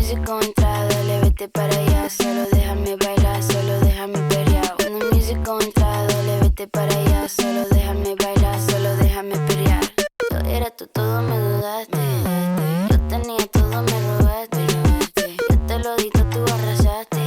music on entrada, dale, vete para allá. Solo déjame bailar, solo déjame pelear. When the music on entrada, dale, vete para allá. Solo déjame bailar, solo déjame pelear. Yo era tú, todo me dudaste. Yo tenía todo, me robaste. Yo te lo di, tú arrasaste.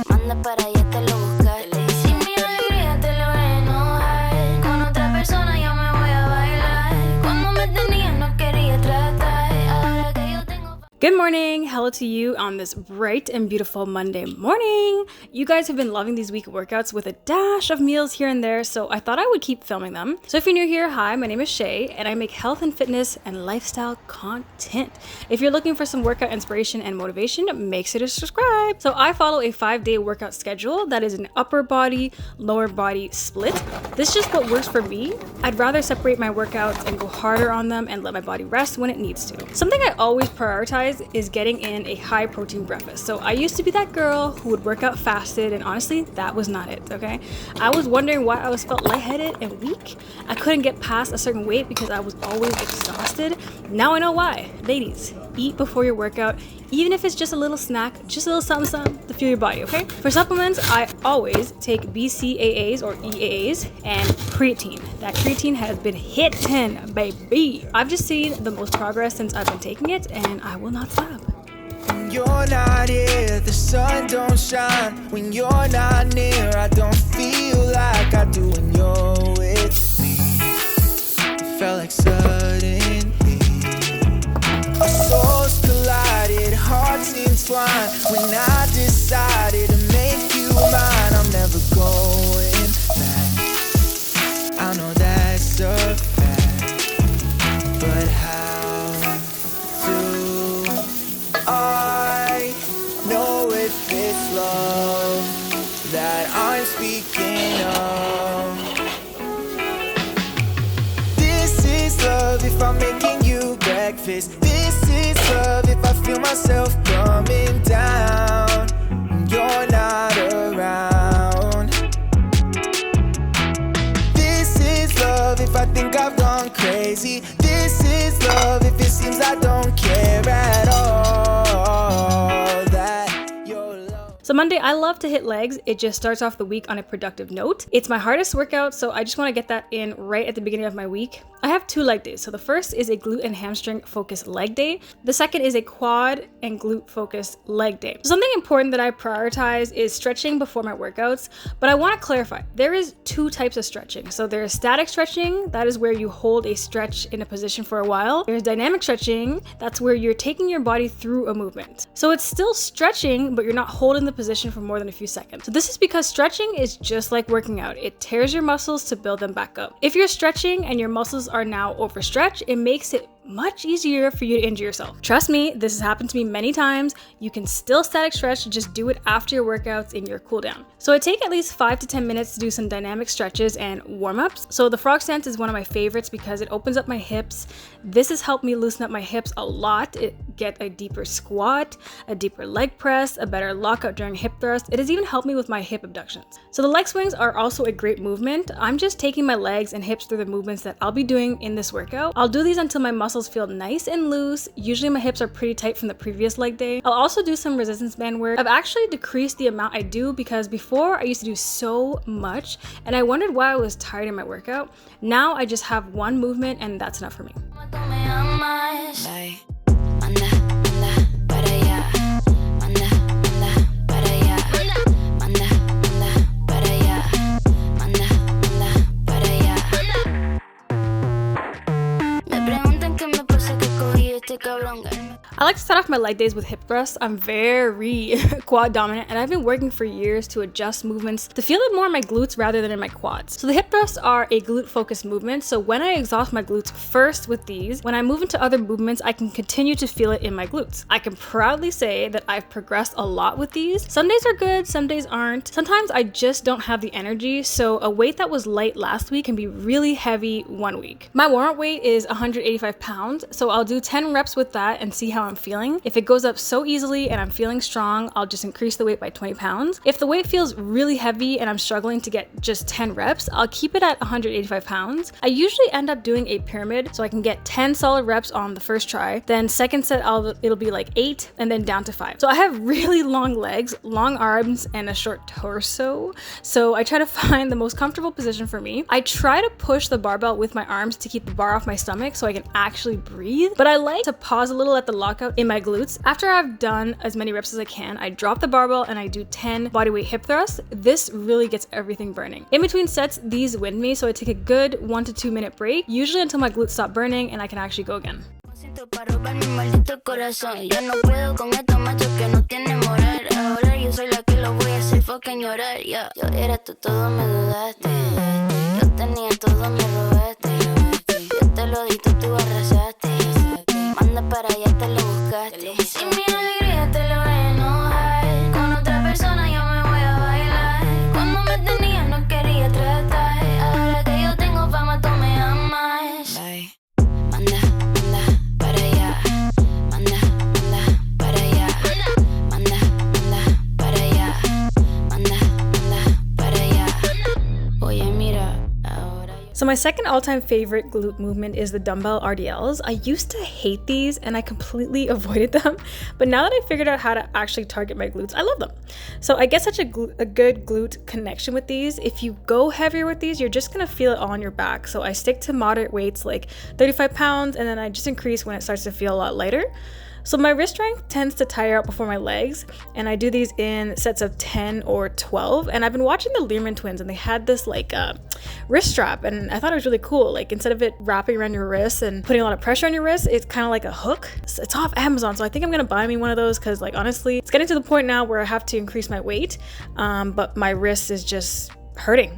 Manda para allá, te lo buscaste. Sin mi alegría te lo voy a enojar. Con otra persona yo me voy a bailar. Cuando me tenías no quería tratar. Ahora que yo tengo... Good morning, hello to you on this bright and beautiful Monday morning. You guys have been loving these week workouts with a dash of meals here and there, so I thought I would keep filming them. So if you're new here, hi, my name is Shay, and I make health and fitness and lifestyle content. If you're looking for some workout inspiration and motivation, make sure to subscribe. So I follow a 5-day workout schedule that is an upper body, lower body split. This is just what works for me. I'd rather separate my workouts and go harder on them and let my body rest when it needs to. Something I always prioritize is getting in a high protein breakfast. So I used to be that girl who would work out fasted, and honestly, that was not it, okay? I was wondering why I felt lightheaded and weak. I couldn't get past a certain weight because I was always exhausted. Now I know why. Ladies, eat before your workout, even if it's just a little snack, just a little something to fuel your body, okay? For supplements, I always take BCAAs or EAAs and creatine. That creatine has been hitting, baby. I've just seen the most progress since I've been taking it, and I will not stop. When you're not here, the sun don't shine. When you're not near, I don't feel like I do when you're with me. It felt like sudden heat. Our souls collided, hearts entwined. When I decided to make you mine, I'm never going back. I know that's a fact, but how do I know if it's love that I'm speaking of? This is love if I'm making you breakfast. This is love if I feel myself coming down when you're not around. This is love if I think I've gone crazy. This is love if it seems I don't care at all. That you're love. So Monday, I love to hit legs. It just starts off the week on a productive note. It's my hardest workout, so I just want to get that in right at the beginning of my week. I have 2 leg days. So the first is a glute and hamstring focused leg day. The second is a quad and glute focused leg day. So something important that I prioritize is stretching before my workouts, but I want to clarify, there is 2 types of stretching. So there's static stretching, that is where you hold a stretch in a position for a while. There's dynamic stretching, that's where you're taking your body through a movement. So it's still stretching, but you're not holding the position for more than a few seconds. So this is because stretching is just like working out. It tears your muscles to build them back up. If you're stretching and your muscles are now overstretched, it makes it much easier for you to injure yourself. Trust me, this has happened to me many times. You can still static stretch, just do it after your workouts in your cool down. So I take at least 5 to 10 minutes to do some dynamic stretches and warm-ups. So the frog stance is one of my favorites because it opens up my hips. This has helped me loosen up my hips a lot. It get a deeper squat, a deeper leg press, a better lockout during hip thrust. It has even helped me with my hip abductions. So the leg swings are also a great movement. I'm just taking my legs and hips through the movements that I'll be doing in this workout. I'll do these until my muscles feel nice and loose. Usually my hips are pretty tight from the previous leg day. I'll also do some resistance band work. I've actually decreased the amount I do because before I used to do so much and I wondered why I was tired in my workout. Now I just have one movement and that's enough for me. I like to start off my leg days with hip thrusts. I'm very quad dominant and I've been working for years to adjust movements to feel it more in my glutes rather than in my quads. So the hip thrusts are a glute focused movement. So when I exhaust my glutes first with these, when I move into other movements, I can continue to feel it in my glutes. I can proudly say that I've progressed a lot with these. Some days are good, some days aren't. Sometimes I just don't have the energy. So a weight that was light last week can be really heavy one week. My warm-up weight is 185 pounds. So I'll do 10 reps with that and see how I'm feeling. If it goes up so easily and I'm feeling strong, I'll just increase the weight by 20 pounds. If the weight feels really heavy and I'm struggling to get just 10 reps, I'll keep it at 185 pounds. I usually end up doing a pyramid so I can get 10 solid reps on the first try. Then second set, it'll be like 8 and then down to 5. So I have really long legs, long arms, and a short torso. So I try to find the most comfortable position for me. I try to push the barbell with my arms to keep the bar off my stomach so I can actually breathe. But I like to pause a little at the lockout in my glutes. After I've done as many reps as I can, I drop the barbell and I do 10 bodyweight hip thrusts. This really gets everything burning. In between sets, these win me, so I take a good 1 to 2 minute break, usually until my glutes stop burning and I can actually go again. So my second all-time favorite glute movement is the dumbbell RDLs. I used to hate these and I completely avoided them, but now that I figured out how to actually target my glutes, I love them. So I get such a good glute connection with these. If you go heavier with these, you're just gonna feel it all on your back. So I stick to moderate weights like 35 pounds and then I just increase when it starts to feel a lot lighter. So my wrist strength tends to tire out before my legs, and I do these in sets of 10 or 12. And I've been watching the Learman twins, and they had this like wrist strap, and I thought it was really cool. Like instead of it wrapping around your wrist and putting a lot of pressure on your wrist, it's kind of like a hook. It's off Amazon, so I think I'm gonna buy me one of those because, like, honestly, it's getting to the point now where I have to increase my weight, but my wrist is just hurting.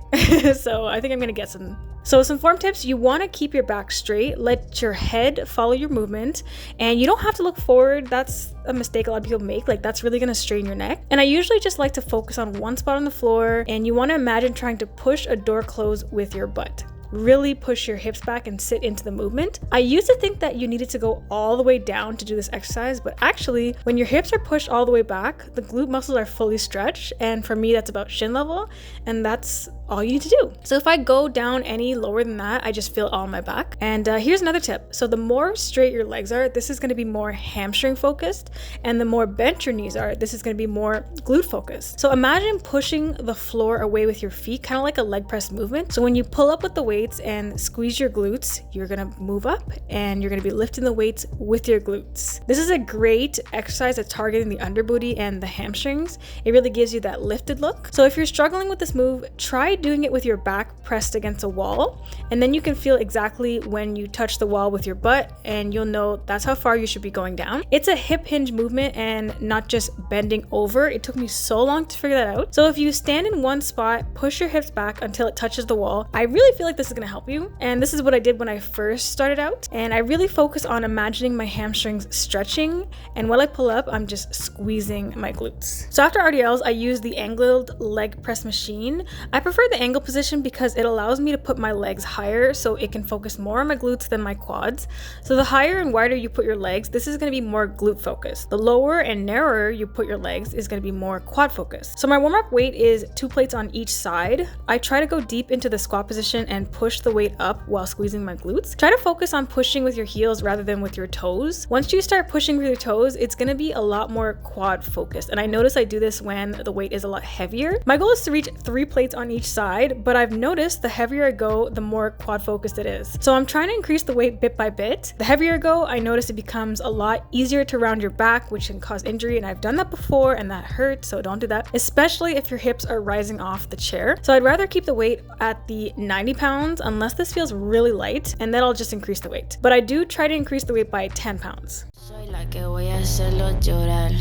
So I think I'm gonna get some. So some form tips: you want to keep your back straight, let your head follow your movement, and you don't have to look forward. That's a mistake a lot of people make. Like, that's really going to strain your neck. And I usually just like to focus on one spot on the floor, and you want to imagine trying to push a door close with your butt. Really push your hips back and sit into the movement. I used to think that you needed to go all the way down to do this exercise, but actually when your hips are pushed all the way back, the glute muscles are fully stretched, and for me that's about shin level, and that's all you need to do. So if I go down any lower than that, I just feel it all on my back. And here's another tip. So the more straight your legs are, this is going to be more hamstring focused, and the more bent your knees are, this is going to be more glute focused. So imagine pushing the floor away with your feet, kind of like a leg press movement. So when you pull up with the weights and squeeze your glutes, you're going to move up and you're going to be lifting the weights with your glutes. This is a great exercise at targeting the underbooty and the hamstrings. It really gives you that lifted look. So if you're struggling with this move, try doing it with your back pressed against a wall, and then you can feel exactly when you touch the wall with your butt, and you'll know that's how far you should be going down. It's a hip hinge movement and not just bending over. It took me so long to figure that out. So if you stand in one spot, push your hips back until it touches the wall. I really feel like this is going to help you, and this is what I did when I first started out. And I really focus on imagining my hamstrings stretching, and while I pull up, I'm just squeezing my glutes. So after RDLs, I use the angled leg press machine. I prefer the angle position because it allows me to put my legs higher so it can focus more on my glutes than my quads. So the higher and wider you put your legs, this is going to be more glute focused. The lower and narrower you put your legs is going to be more quad focused. So my warm-up weight is 2 plates on each side. I try to go deep into the squat position and push the weight up while squeezing my glutes. Try to focus on pushing with your heels rather than with your toes. Once you start pushing with your toes, it's going to be a lot more quad focused. And I notice I do this when the weight is a lot heavier. My goal is to reach 3 plates on each side, but I've noticed the heavier I go, the more quad focused it is. So I'm trying to increase the weight bit by bit. The heavier I go, I notice it becomes a lot easier to round your back, which can cause injury, and I've done that before and that hurts, so don't do that, especially if your hips are rising off the chair. So I'd rather keep the weight at the 90 pounds unless this feels really light, and then I'll just increase the weight. But I do try to increase the weight by 10 pounds. Soy la que voy a hacerlo llorar.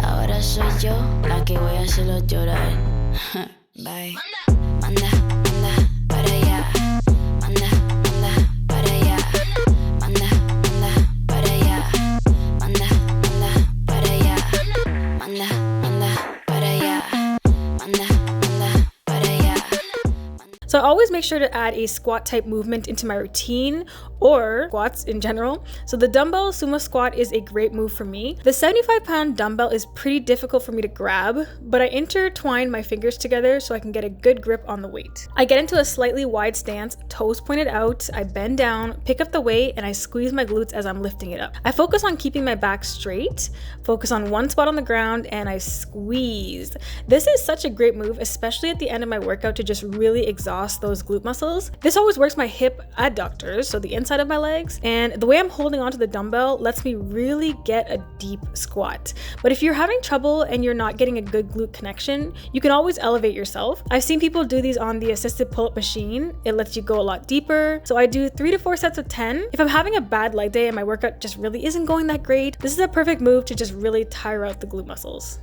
Ahora soy yo la que voy a hacerlo llorar. Bye. Manda, manda, para allá. Manda, manda, para allá. Manda, manda, para allá. Manda, manda, para allá. Manda, manda, para allá. Manda, manda, para allá. So I always always make sure to add a squat type movement into my routine or squats in general. So the dumbbell sumo squat is a great move for me. The 75-pound dumbbell is pretty difficult for me to grab, but I intertwine my fingers together so I can get a good grip on the weight. I get into a slightly wide stance, toes pointed out, I bend down, pick up the weight, and I squeeze my glutes as I'm lifting it up. I focus on keeping my back straight, focus on one spot on the ground, and I squeeze. This is such a great move, especially at the end of my workout, to just really exhaust those glute muscles. This always works my hip adductors, so the inside of my legs, and the way I'm holding onto the dumbbell lets me really get a deep squat. But if you're having trouble and you're not getting a good glute connection, you can always elevate yourself. I've seen people do these on the assisted pull-up machine. It lets you go a lot deeper. So I do 3 to 4 sets of 10. If I'm having a bad leg day and my workout just really isn't going that great, this is a perfect move to just really tire out the glute muscles.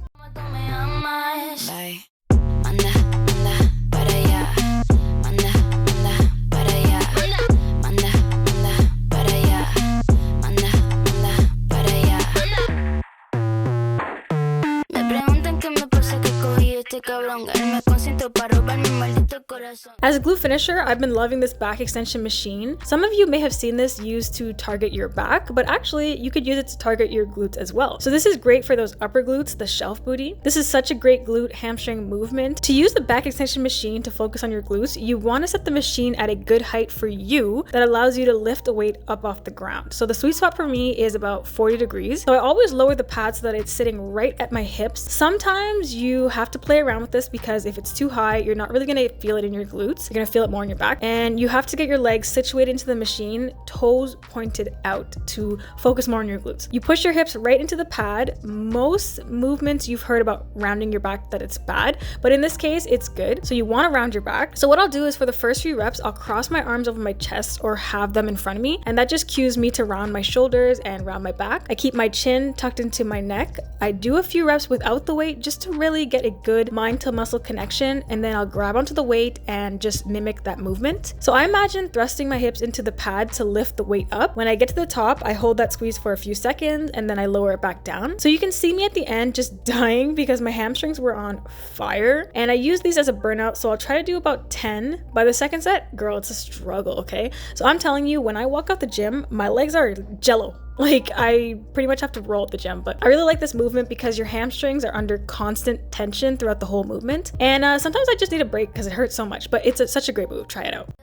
As a glute finisher, I've been loving this back extension machine. Some of you may have seen this used to target your back, but actually you could use it to target your glutes as well. So this is great for those upper glutes, the shelf booty. This is such a great glute hamstring movement. To use the back extension machine to focus on your glutes, you want to set the machine at a good height for you that allows you to lift a weight up off the ground. So the sweet spot for me is about 40 degrees. So I always lower the pad so that it's sitting right at my hips. Sometimes you have to play around with this because if it's too high, you're not really going to feel it in your glutes. You're going to feel it more in your back. And you have to get your legs situated into the machine, toes pointed out to focus more on your glutes. You push your hips right into the pad. Most movements you've heard about rounding your back that it's bad, but in this case, it's good. So you want to round your back. So what I'll do is for the first few reps, I'll cross my arms over my chest or have them in front of me. And that just cues me to round my shoulders and round my back. I keep my chin tucked into my neck. I do a few reps without the weight just to really get a good mind to muscle connection, and then I'll grab onto the weight and just mimic that movement. So I imagine thrusting my hips into the pad to lift the weight up. When I get to the top, I hold that squeeze for a few seconds and then I lower it back down. So you can see me at the end just dying because my hamstrings were on fire, and I use these as a burnout, so I'll try to do about 10. By the second set, girl, it's a struggle, okay? So I'm telling you, when I walk out the gym, my legs are jello. Like, I pretty much have to roll at the gym, but I really like this movement because your hamstrings are under constant tension throughout the whole movement. And sometimes I just need a break because it hurts so much, but it's such a great move. Try it out.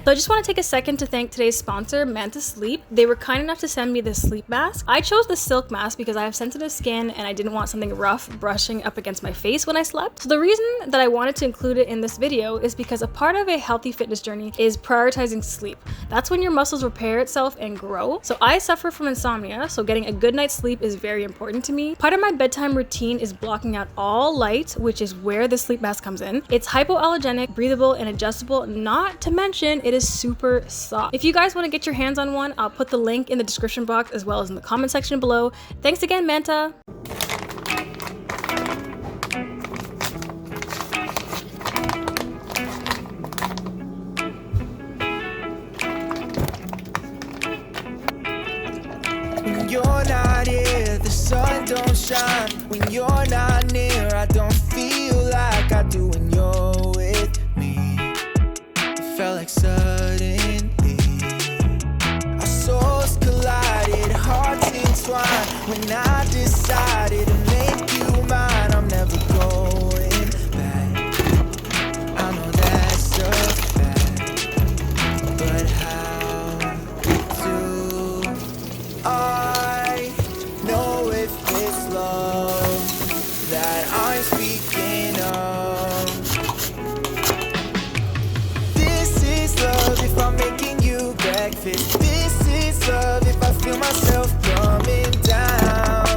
So I just want to take a second to thank today's sponsor, Manta Sleep. They were kind enough to send me this sleep mask. I chose the silk mask because I have sensitive skin and I didn't want something rough brushing up against my face when I slept. So the reason that I wanted to include it in this video is because a part of a healthy fitness journey is prioritizing sleep. That's when your muscles repair itself and grow. So I suffer from insomnia, so getting a good night's sleep is very important to me. Part of my bedtime routine is blocking out all light, which is where the sleep mask comes in. It's hypoallergenic, breathable, and adjustable, not to mention it is super soft. If you guys want to get your hands on one, I'll put the link in the description box as well as in the comment section below. Thanks again, Manta. When you're not here, the sun don't shine. When you're not near, I don't feel like I do when you're with me. It felt like suddenly our souls collided, hearts entwined. When I decided to make you mine, I'm never going back. I know that's a fact, but how do I know if it's love that I'm speaking of? This is love if I'm making you breakfast. This is love if I feel myself coming down.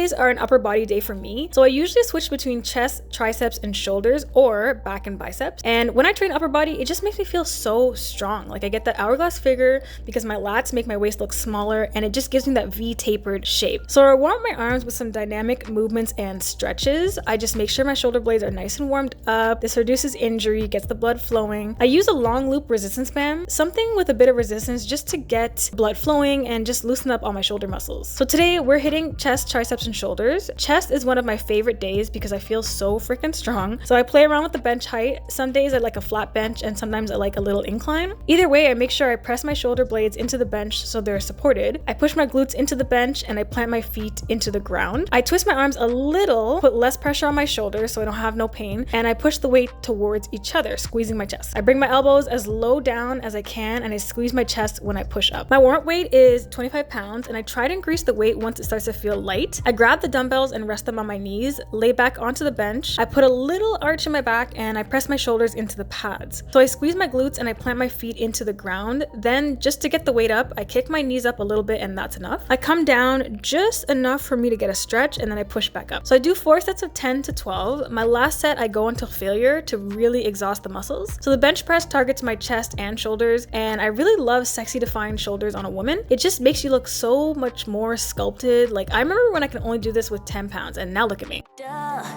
Wednesdays are an upper body day for me, so I usually switch between chest, triceps, and shoulders, or back and biceps. And when I train upper body, it just makes me feel so strong. Like I get that hourglass figure because my lats make my waist look smaller, and it just gives me that V-tapered shape. So I warm up my arms with some dynamic movements and stretches. I just make sure my shoulder blades are nice and warmed up. This reduces injury, gets the blood flowing. I use a long loop resistance band, something with a bit of resistance just to get blood flowing and just loosen up all my shoulder muscles. So today we're hitting chest, triceps, and shoulders. Chest is one of my favorite days because I feel so freaking strong. So I play around with the bench height. Some days I like a flat bench and sometimes I like a little incline. Either way, I make sure I press my shoulder blades into the bench so they're supported. I push my glutes into the bench and I plant my feet into the ground. I twist my arms a little, put less pressure on my shoulders so I don't have no pain, and I push the weight towards each other, squeezing my chest. I bring my elbows as low down as I can and I squeeze my chest when I push up. My warm-up weight is 25 pounds and I try to increase the weight once it starts to feel light. I grab the dumbbells and rest them on my knees, lay back onto the bench. I put a little arch in my back and I press my shoulders into the pads. So I squeeze my glutes and I plant my feet into the ground. Then just to get the weight up, I kick my knees up a little bit and that's enough. I come down just enough for me to get a stretch and then I push back up. So I do 4 sets of 10 to 12. My last set I go until failure to really exhaust the muscles. So the bench press targets my chest and shoulders, and I really love sexy defined shoulders on a woman. It just makes you look so much more sculpted. Like I remember when I can only do this with 10 pounds and now look at me.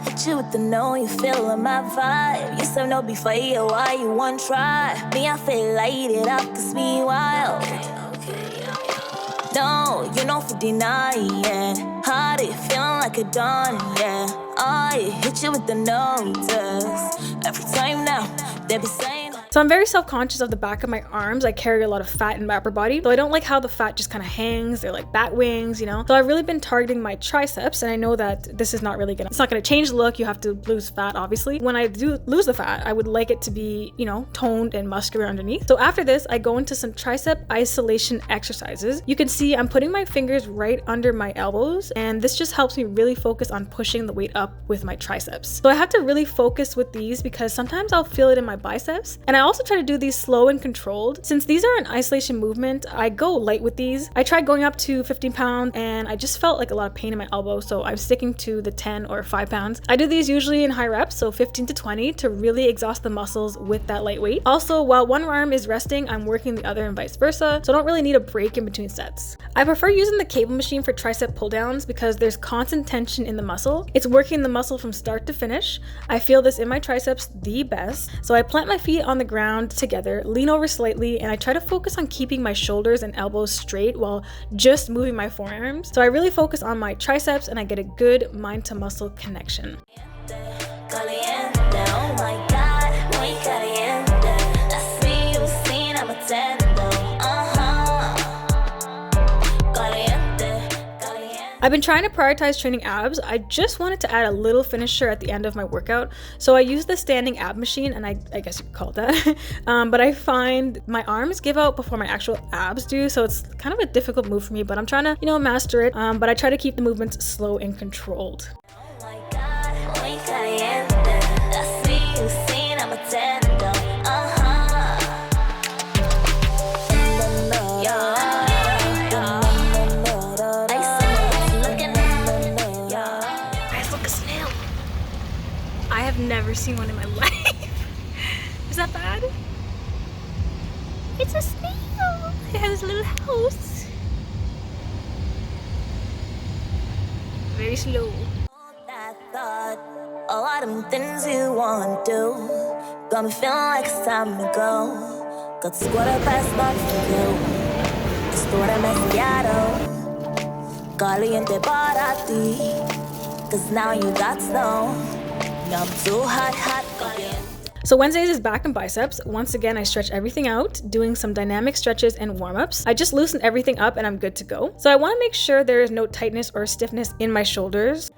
Hit you with the no, you feeling my vibe. You said no before you, why you want try? Me, I feel light it up, cause me wild. No, you know for denying. Hard it, feeling like a dawn, yeah. I hit you with the noses. Every time now, they be saying. So I'm very self-conscious of the back of my arms. I carry a lot of fat in my upper body, so I don't like how the fat just kind of hangs. They're like bat wings, you know? So I've really been targeting my triceps, and I know that this is not really it's not gonna change the look. You have to lose fat, obviously. When I do lose the fat, I would like it to be, you know, toned and muscular underneath. So after this, I go into some tricep isolation exercises. You can see I'm putting my fingers right under my elbows, and this just helps me really focus on pushing the weight up with my triceps. So I have to really focus with these because sometimes I'll feel it in my biceps, and I also try to do these slow and controlled. Since these are an isolation movement, I go light with these. I tried going up to 15 pounds and I just felt like a lot of pain in my elbow, so I'm sticking to the 10 or 5 pounds. I do these usually in high reps, so 15 to 20 to really exhaust the muscles with that light weight. Also, while one arm is resting, I'm working the other and vice versa, so I don't really need a break in between sets. I prefer using the cable machine for tricep pull downs because there's constant tension in the muscle. It's working the muscle from start to finish. I feel this in my triceps the best. So I plant my feet on the ground together, lean over slightly, and I try to focus on keeping my shoulders and elbows straight while just moving my forearms. So I really focus on my triceps and I get a good mind to muscle connection. I've been trying to prioritize training abs. I just wanted to add a little finisher at the end of my workout. So I use the standing ab machine, and I guess you could call it that. But I find my arms give out before my actual abs do. So it's kind of a difficult move for me, but I'm trying to, you know, master it. But I try to keep the movements slow and controlled. Never seen one in my life. Is that bad? It's a snail. It has a little house. Very slow. All them things you want to do got me feeling like it's time to go. Got the squad up past life for you. Storia macchiato, caliente para ti. Cause now you got snow. I'm too hot again. So Wednesdays is back and biceps. Once again, I stretch everything out, doing some dynamic stretches and warm-ups. I just loosen everything up and I'm good to go. So I want to make sure there is no tightness or stiffness in my shoulders.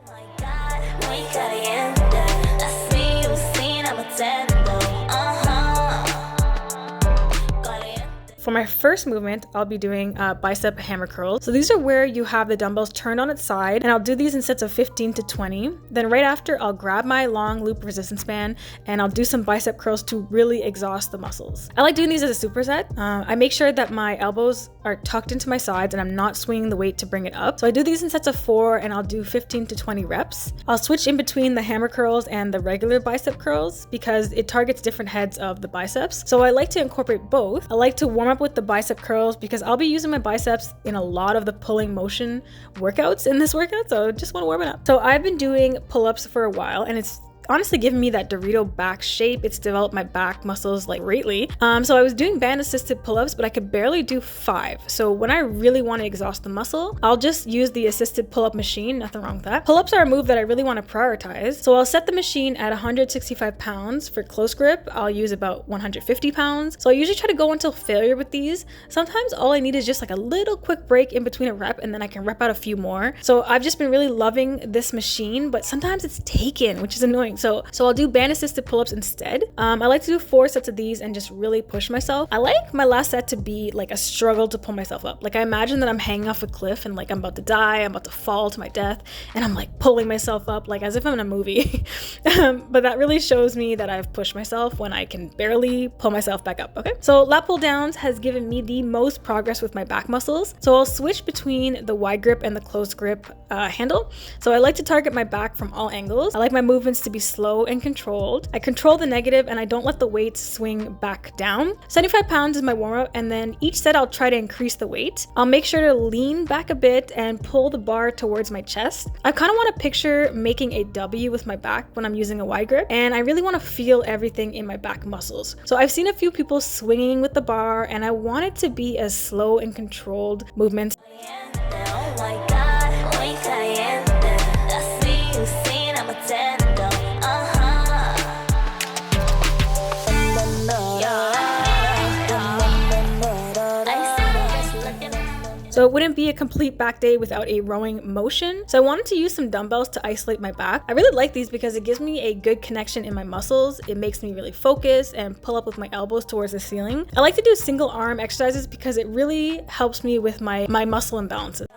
For my first movement, I'll be doing bicep hammer curls. So these are where you have the dumbbells turned on its side, and I'll do these in sets of 15 to 20. Then right after, I'll grab my long loop resistance band and I'll do some bicep curls to really exhaust the muscles. I like doing these as a superset. I make sure that my elbows are tucked into my sides and I'm not swinging the weight to bring it up. So I do these in sets of 4 and I'll do 15 to 20 reps. I'll switch in between the hammer curls and the regular bicep curls because it targets different heads of the biceps. So I like to incorporate both. I like to warm up with the bicep curls because I'll be using my biceps in a lot of the pulling motion workouts in this workout, so just want to warm it up. So I've been doing pull-ups for a while and it's honestly given me that Dorito back shape. It's developed my back muscles like greatly. So I was doing band assisted pull-ups, but I could barely do 5. So when I really want to exhaust the muscle, I'll just use the assisted pull-up machine. Nothing wrong with that. Pull-ups are a move that I really want to prioritize. So I'll set the machine at 165 pounds. For close grip, I'll use about 150 pounds. So I usually try to go until failure with these. Sometimes all I need is just like a little quick break in between a rep and then I can rep out a few more. So I've just been really loving this machine, but sometimes it's taken, which is annoying. So I'll do band assisted pull-ups instead. I like to do 4 sets of these and just really push myself. I like my last set to be like a struggle to pull myself up. Like I imagine that I'm hanging off a cliff and like I'm about to die, I'm about to fall to my death, and I'm like pulling myself up like as if I'm in a movie. But that really shows me that I've pushed myself when I can barely pull myself back up, okay? So lat pull downs has given me the most progress with my back muscles. So I'll switch between the wide grip and the closed grip handle. So I like to target my back from all angles. I like my movements to be slow and controlled. I control the negative and I don't let the weights swing back down. 75 pounds is my warm-up, and then each set I'll try to increase the weight. I'll make sure to lean back a bit and pull the bar towards my chest. I kind of want to picture making a W with my back when I'm using a wide grip, and I really want to feel everything in my back muscles. So I've seen a few people swinging with the bar and I want it to be as slow and controlled movements. Oh my God, muy caliente. Así, sin amatendo. So it wouldn't be a complete back day without a rowing motion. So I wanted to use some dumbbells to isolate my back. I really like these because it gives me a good connection in my muscles. It makes me really focus and pull up with my elbows towards the ceiling. I like to do single arm exercises because it really helps me with my muscle imbalances.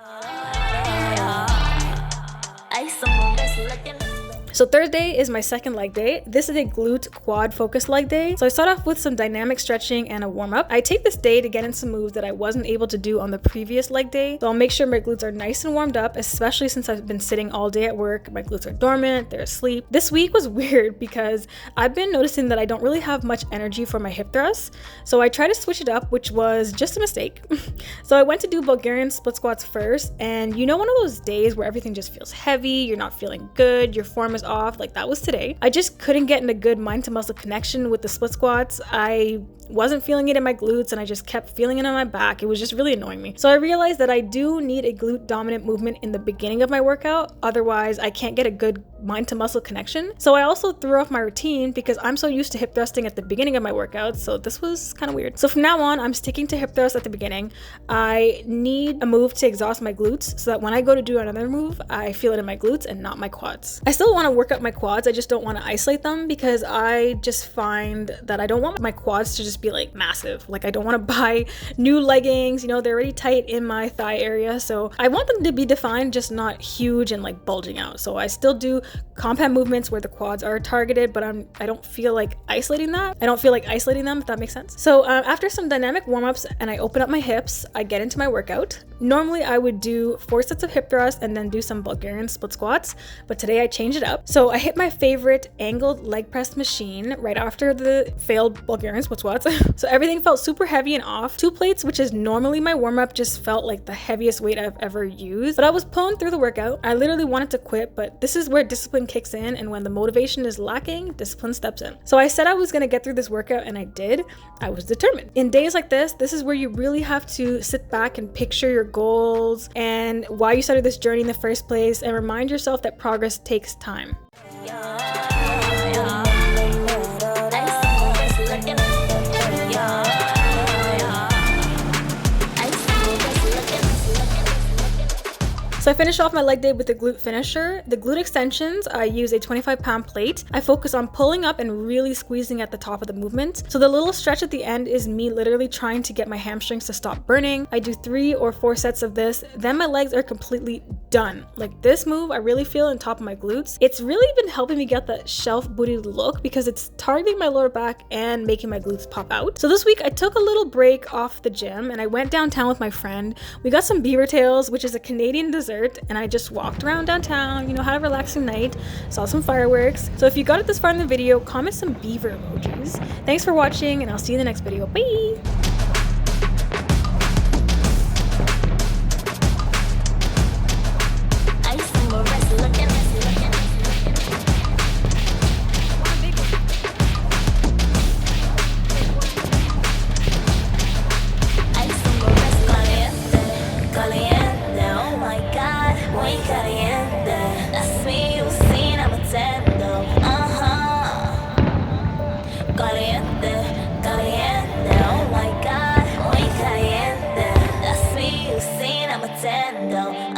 So Thursday is my second leg day. This is a glute quad focused leg day. So I start off with some dynamic stretching and a warm up. I take this day to get in some moves that I wasn't able to do on the previous leg day. So I'll make sure my glutes are nice and warmed up, especially since I've been sitting all day at work. My glutes are dormant, they're asleep. This week was weird because I've been noticing that I don't really have much energy for my hip thrusts. So I tried to switch it up, which was just a mistake. So I went to do Bulgarian split squats first. And you know, one of those days where everything just feels heavy, you're not feeling good, your form is off, like that was today. I just couldn't get in a good mind to muscle connection with the split squats. I wasn't feeling it in my glutes and I just kept feeling it on my back. It was just really annoying me. So I realized that I do need a glute dominant movement in the beginning of my workout. Otherwise, I can't get a good mind to muscle connection. So I also threw off my routine because I'm so used to hip thrusting at the beginning of my workouts. So this was kind of weird. So from now on, I'm sticking to hip thrust at the beginning. I need a move to exhaust my glutes so that when I go to do another move, I feel it in my glutes and not my quads. I still want to work out my quads. I just don't want to isolate them because I just find that I don't want my quads to just be like massive. Like I don't want to buy new leggings, you know, they're already tight in my thigh area. So I want them to be defined, just not huge and like bulging out. So I still do compound movements where the quads are targeted, but I don't feel like isolating that. I don't feel like isolating them, if that makes sense. So after some dynamic warm-ups and I open up my hips, I get into my workout. Normally I would do 4 sets of hip thrusts and then do some Bulgarian split squats, but today I changed it up. So I hit my favorite angled leg press machine right after the failed Bulgarian split squats. So everything felt super heavy and off. 2 plates, which is normally my warm-up, just felt like the heaviest weight I've ever used. But I was pulling through the workout. I literally wanted to quit, but this is where discipline kicks in, and when the motivation is lacking, discipline steps in. So I said I was gonna get through this workout, and I did. I was determined. In days like this is where you really have to sit back and picture your goals and why you started this journey in the first place, and remind yourself that progress takes time. So I finish off my leg day with the glute finisher. The glute extensions, I use a 25-pound plate. I focus on pulling up and really squeezing at the top of the movement. So the little stretch at the end is me literally trying to get my hamstrings to stop burning. I do 3 or 4 sets of this, then my legs are completely done. Like this move, I really feel on top of my glutes. It's really been helping me get that shelf booted look because it's targeting my lower back and making my glutes pop out. So this week I took a little break off the gym and I went downtown with my friend. We got some beaver tails, which is a Canadian dessert, and I just walked around downtown, you know, had a relaxing night, saw some fireworks. So if you got it this far in the video, comment some beaver emojis. Thanks for watching, and I'll see you in the next video. Bye! Caliente, caliente, oh my God, muy caliente. That's me, you seen I'm a tendo,